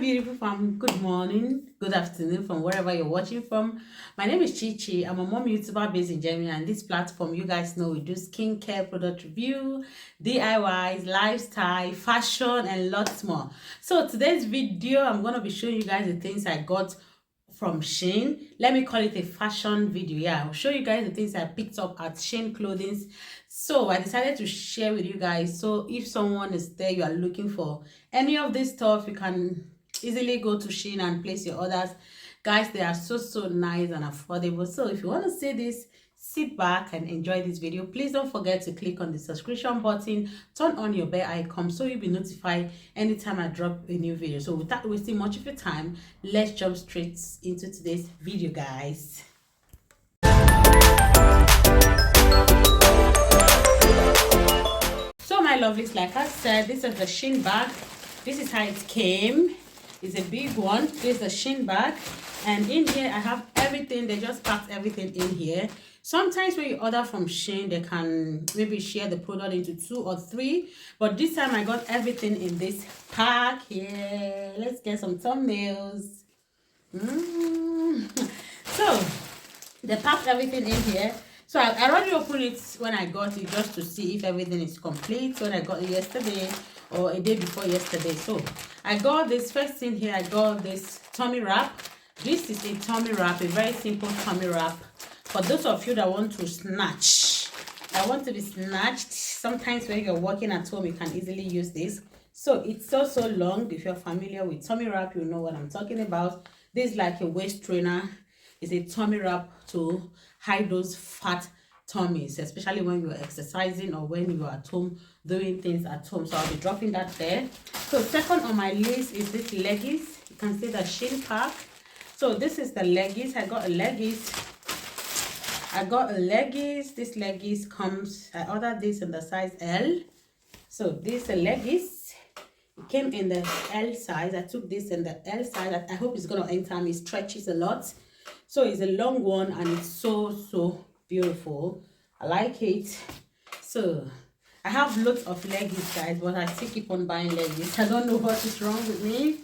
beautiful fam, good morning, good afternoon from wherever you're watching from. My name is Chichi. I'm a mom YouTuber based in Germany, and this platform, you guys know, we do skincare product review, DIYs, lifestyle, fashion, and lots more. So today's video, I'm going to be showing you guys the things I got from Shein. Let me call it a fashion video. Yeah, I'll show you guys the things I picked up at Shein clothing. So I decided to share with you guys. So if someone is there, you are looking for any of this stuff, you can easily go to Shein and place your orders. Guys, they are so nice and affordable. So if you want to see this, sit back and enjoy this video. Please don't forget to click on the subscription button, turn on your bell icon so you'll be notified anytime I drop a new video. So without wasting much of your time, let's jump straight into today's video, guys. So my lovelies, like I said, this is the Shein bag. This is how it came. It's a big one. This is the Shein bag, and in here I have everything. They just packed everything in here. Sometimes when you order from Shein, they can maybe share the product into 2 or 3, but this time I got everything in this pack. Yeah, let's get some thumbnails. So they packed everything in here. So I already opened it when I got it, just to see if everything is complete. When I got it yesterday or a day before yesterday. So I got this first thing here. I got this tummy wrap. This is a tummy wrap, a very simple tummy wrap. For those of you that want to snatch, I want to be snatched. Sometimes when you're working at home, you can easily use this. So it's so long. If you're familiar with tummy wrap, you know what I'm talking about. This is like a waist trainer. It's a tummy wrap to hide those fat tummies, especially when you're exercising or when you're at home doing things at home. So I'll be dropping that there. So second on my list is this leggings. You can see the Shein pack. So this is the leggings. I got a leggings. This leggings comes, I ordered this in the size L. So this leggings, it came in the L size. I took this in the L size. I hope it's gonna enter me. It stretches a lot. So it's a long one and it's so beautiful. I like it. So I have lots of leggings, guys, but I still keep on buying leggings. I don't know what is wrong with me.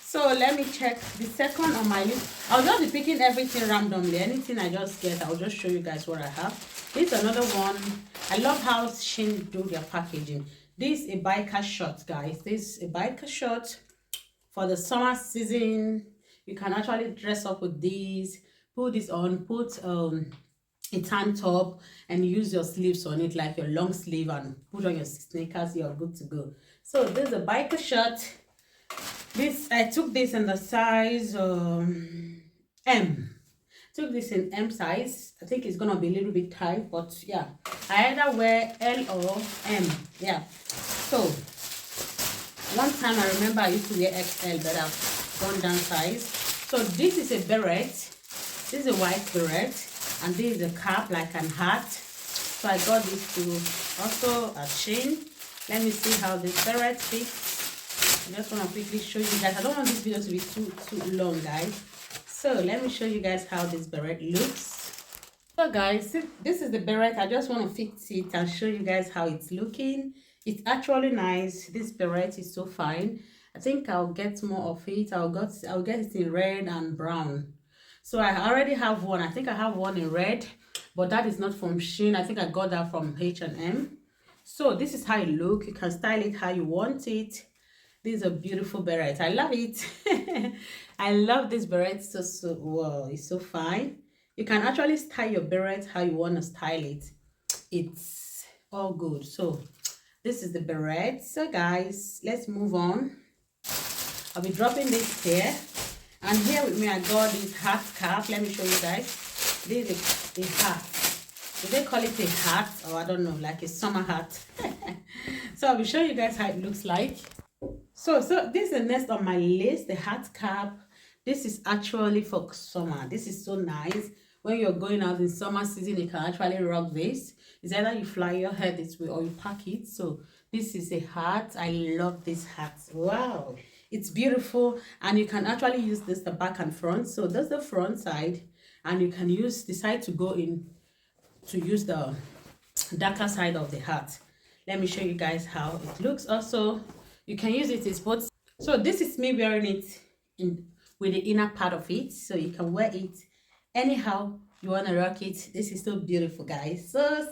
So let me check the second on my list. I'll just be picking everything randomly. Anything I just get, I'll just show you guys what I have. This is another one. I love how Shein do their packaging. This is a biker short, guys. This is a biker short for the summer season. You can actually dress up with these. Put this on, put a tank top and use your sleeves on it like your long sleeve, and put on your sneakers. You're good to go. So this is a biker shirt. This, I took this in the size M. Took this in M size. I think it's gonna be a little bit tight, but yeah, I either wear L or M. Yeah. So one time I remember I used to wear XL, but I've gone down size. So this is a beret. This is a white beret, and this is a cap like an hat. So I got this too also at Shein. Let me see how this beret fits. I just want to quickly show you guys. I don't want this video to be too long, guys. So let me show you guys how this beret looks. So guys, this is the beret. I just want to fix it and show you guys how it's looking. It's actually nice. This beret is so fine. I think I'll get more of it. I'll get it in red and brown. So I already have one. I think I have one in red, but that is not from Shein. I think I got that from H&M. So this is how it looks. You can style it how you want it. This is a beautiful beret. I love it. I love this beret. So wow, it's so fine. You can actually style your beret how you want to style it. It's all good. So this is the beret. So guys, let's move on. I'll be dropping this here. And here with me, I got this hat cap. Let me show you guys. This is a hat. Do they call it a hat? Or I don't know, like a summer hat. So I'll be showing you guys how it looks like. So this is the next on my list, the hat cap. This is actually for summer. This is so nice. When you're going out in summer season, you can actually rock this. It's either you fly your head this way or you pack it. So this is a hat. I love this hat. Wow. It's beautiful, and you can actually use this the back and front. So that's the front side, and you can decide to go in to use the darker side of the hat. Let me show you guys how it looks. Also, you can use it as both So this is me wearing it in with the inner part of it, so you can wear it anyhow you want to rock it. This is so beautiful, guys. So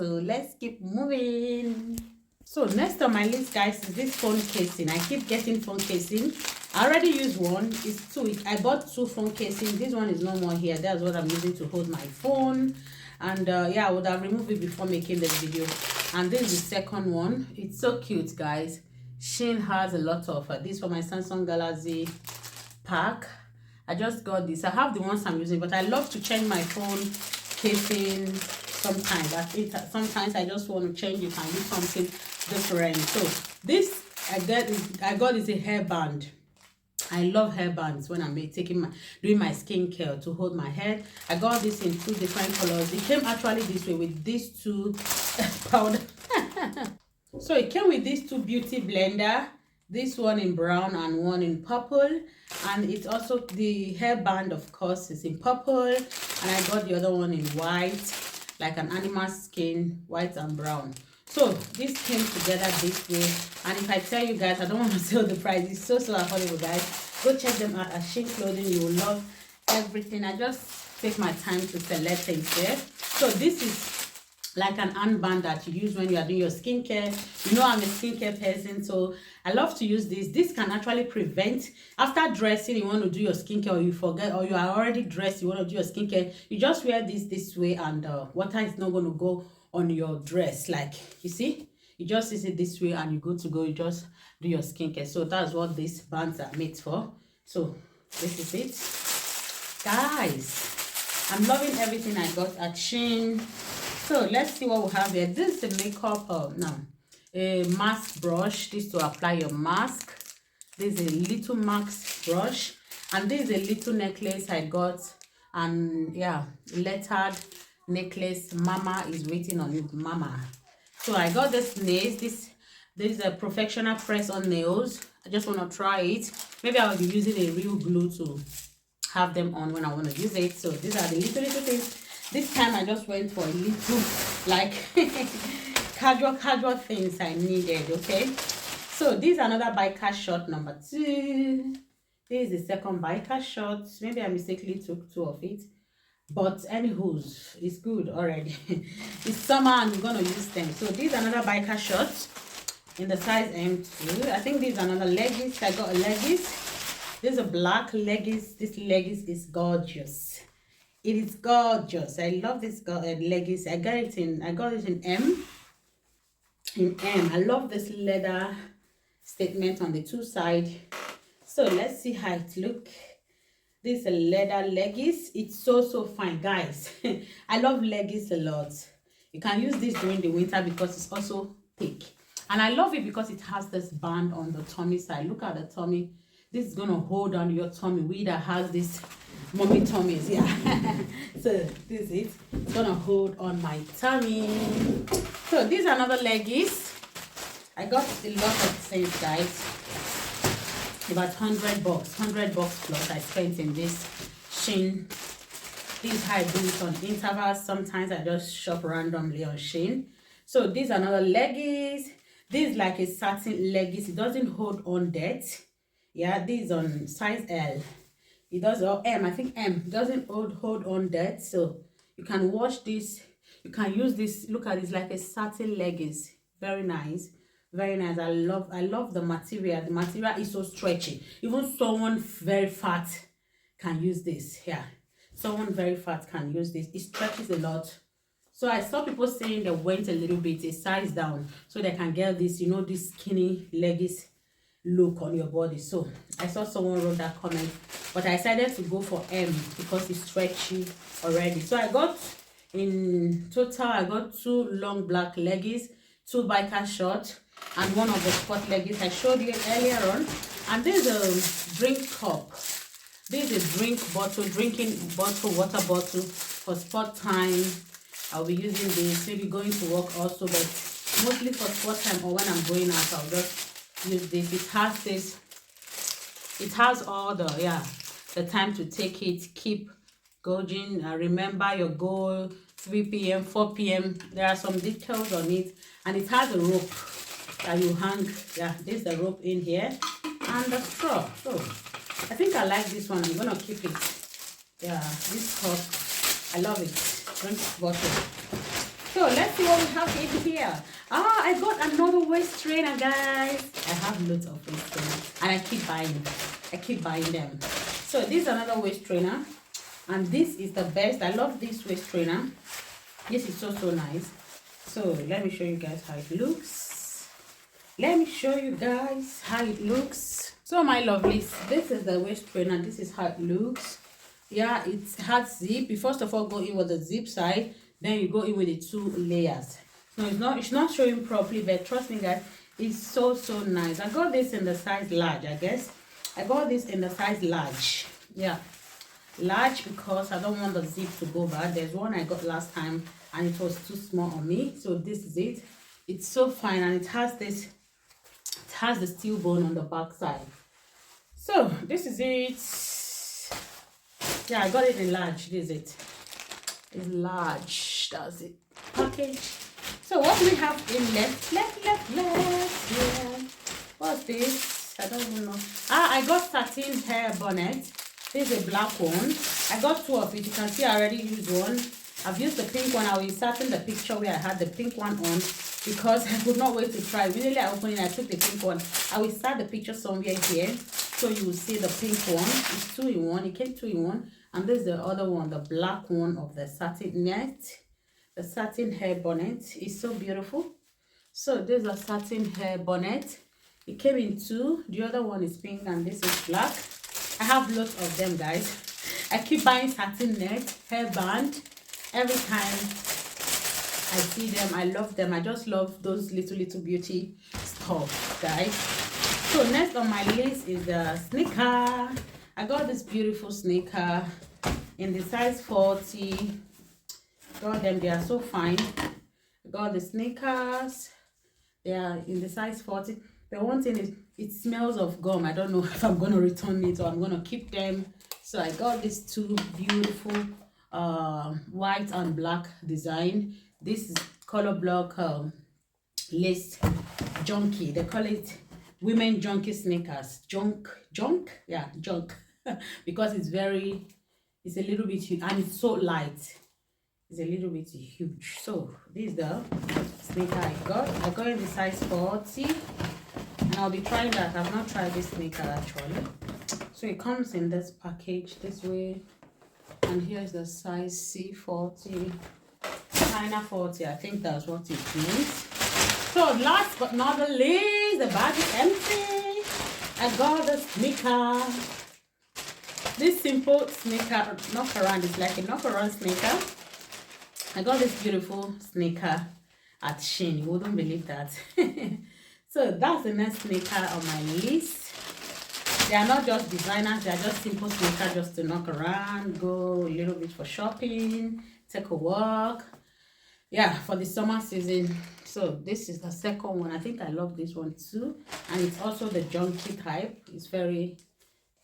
let's keep moving. So next on my list, guys, is this phone casing. I keep getting phone casing. I already used one. It's two. I bought two phone casing. This one is no more here. That's what I'm using to hold my phone. And yeah, I would have removed it before making this video. And this is the second one. It's so cute, guys. Shein has a lot of this for my Samsung Galaxy pack. I just got this. I have the ones I'm using, but I love to change my phone casing sometimes. Sometimes I just want to change it and use something different. So this I got is a hairband. I love hairbands when I'm doing my skincare to hold my hair. I got this in two different colors. It came actually this way with these two powder. So it came with these two beauty blender, this one in brown and one in purple, and it's also the hairband, of course, is in purple, and I got the other one in white, like an animal skin, white and brown. So this came together this way, and if I tell you guys, I don't want to sell the price. It's so affordable, guys. Go check them out at Shein Clothing. You will love everything. I just take my time to select things there. So this is like an armband that you use when you are doing your skincare. You know, I'm a skincare person, so I love to use this. This can actually prevent, after dressing, you want to do your skincare, or you forget, or you are already dressed, you want to do your skincare, you just wear this way, and water is not going to go on your dress. Like, you see, you just use it this way and you go to go, you just do your skincare. So that's what these bands are made for. So this is it, guys. I'm loving everything I got at Shein. So let's see what we have here. This is the makeup, a mask brush. This to apply your mask. This is a little mask brush, and this is a little necklace I got, and yeah, lettered necklace. Mama is waiting on you, mama. So I got this nails. This is a professional press on nails. I just want to try it. Maybe I will be using a real glue to have them on when I want to use it. So these are the little things. This time I just went for a little, like, casual things I needed. Okay, so this is another biker short number 2. This is the second biker short. Maybe I mistakenly took 2 of it, but anywho's, it's good already. It's summer and we're gonna use them. So this is another biker short in the size M2. I think this is another leggings. I got a leggings. This is a black leggings. This leggings is gorgeous. It is gorgeous. I love this leggings. I got it in M. I love this leather statement on the 2 sides. So let's see how it look. This is a leather leggings. It's so fine, guys. I love leggings a lot. You can use this during the winter because it's also thick, and I love it because it has this band on the tummy side. Look at the tummy. This is gonna hold on your tummy. We that has this mommy tummies, yeah. So this is it. It's gonna hold on my tummy. So these are another leggings. I got a lot of things, guys. About $100 plus I spent in this Shein. This is how I do it on intervals. Sometimes I just shop randomly on Shein. So these are another leggings. This is like a satin leggings. It doesn't hold on that. Yeah, this is on size L. It does, or M, I think M. It doesn't hold on that. So you can wash this. You can use this. Look at this, like a satin leggings. Very nice. Very nice. I love the material. The material is so stretchy. Even someone very fat can use this. Yeah, someone very fat can use this. It stretches a lot. So I saw people saying they went a little bit a size down so they can get this, you know, this skinny leggings look on your body. So I saw someone wrote that comment, but I decided to go for M because it's stretchy already. So I got, in total, I got 2 long black leggings, 2 biker shorts, and 1 of the sport leggings I showed you earlier on. And this is a drink cup. This is a drinking bottle, water bottle for sport time. I'll be using this, maybe going to work also, but mostly for sport time or when I'm going out, I'll just use this. It has all the time to take it, keep going, remember your goal, 3 p.m., 4 p.m. There are some details on it, and it has a rope that you hang. Yeah, there's a rope in here. and the straw. So I think I like this one. I'm gonna keep it. Yeah, this cup, I love it. Drink bottle. So let's see what we have in here. I got another waist trainer, guys. I have loads of waist trainers and I keep buying them. So this is another waist trainer, and this is the best. I love this waist trainer. This is so nice. So let me show you guys how it looks. So my lovelies, this is the waist trainer. This is how it looks. Yeah, it has zip. You first of all go in with the zip side, then you go in with the 2 layers. So it's not showing properly, but trust me guys, it's so nice. I got this in the size large. I guess I got this in the size large. Yeah, large, because I don't want the zip to go bad. There's one I got last time and it was too small on me, so this is it. It's so fine, and it has the steel bone on the back side. So this is it. Yeah, I got it in large. This is it. It's large. That's it. Package. So what do we have in left? Yeah. What's this? I don't even know. I got satin hair bonnet. This is a black one. I got 2 of it. You can see I already used one. I've used the pink one. I will insert in the picture where I had the pink one on, because I could not wait to try. Immediately I opened it, I took the pink one. I will start the picture somewhere here, so you will see the pink one. It's 2 in 1. It came 2 in 1. And this is the other one, the black one of the satin net. The satin hair bonnet is so beautiful. So this is a satin hair bonnet. It came in 2. The other one is pink and this is black. I have lots of them, guys. I keep buying satin net, hairband. Every time I see them, I love them. I just love those little beauty stuff, guys. So next on my list is the sneaker. I got this beautiful sneaker in the size 40. Got them, they are so fine. I got the sneakers. They are in the size 40. The one thing is, it smells of gum. I don't know if I'm gonna return it or I'm gonna keep them. So I got these 2 beautiful white and black design. This is color block lace junkie. They call it women junkie sneakers. Junk, yeah, junk. Because it's a little bit huge and it's so light. It's a little bit huge. So this is the sneaker I got in the size 40, and I'll be trying that. I've not tried this sneaker actually. So it comes in this package this way, and here's the size C40, China 40. I think that's what it means. So last but not the least, the bag is empty. I got the sneaker. This simple sneaker knock around is like a knock around sneaker. I got this beautiful sneaker at Shein. You wouldn't believe that. So that's the next sneaker on my list. They are not just designers, they are just simple sneakers just to knock around, go a little bit for shopping, take a walk. Yeah, for the summer season. So this is the second one. I think I love this one too. And it's also the junkie type. It's very,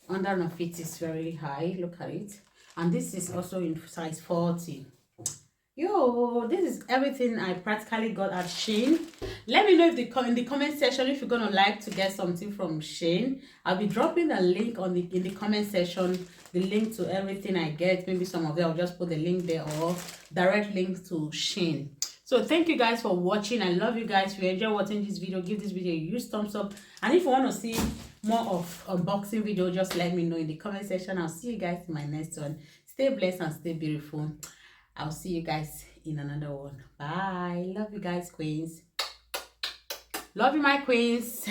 under the feet is very high. Look at it. And this is also in size 40. Yo, this is everything I practically got at Shein. Let me know if in the comment section if you're gonna like to get something from Shein. I'll be dropping a link in the comment section, the link to everything I get. Maybe some of them I'll just put the link there, or direct link to Shein. So thank you guys for watching. I love you guys. If you enjoy watching this video, give this video a huge thumbs up. And if you want to see more of unboxing video, just let me know in the comment section. I'll see you guys in my next one. Stay blessed and stay beautiful. I'll see you guys in another one. Bye. Love you guys, queens. Love you, my queens.